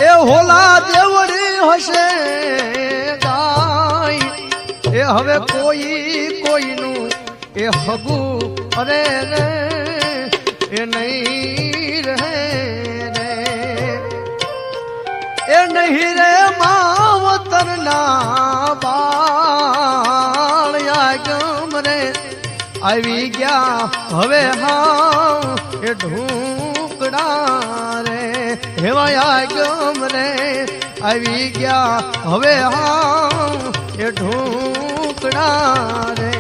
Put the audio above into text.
એ હોલા દેવડી હશે ગાય એ હવે કોઈનું એ હગુ અરે રે એ નહીં રહે રે એ નહીં રે માવતર ના બાળ ગમ રે આવી ગયા હવે હા એ ઢૂકડા રે હેવાયા ગમ રે આવી ગયા હવે હા એ ઢૂકડા રે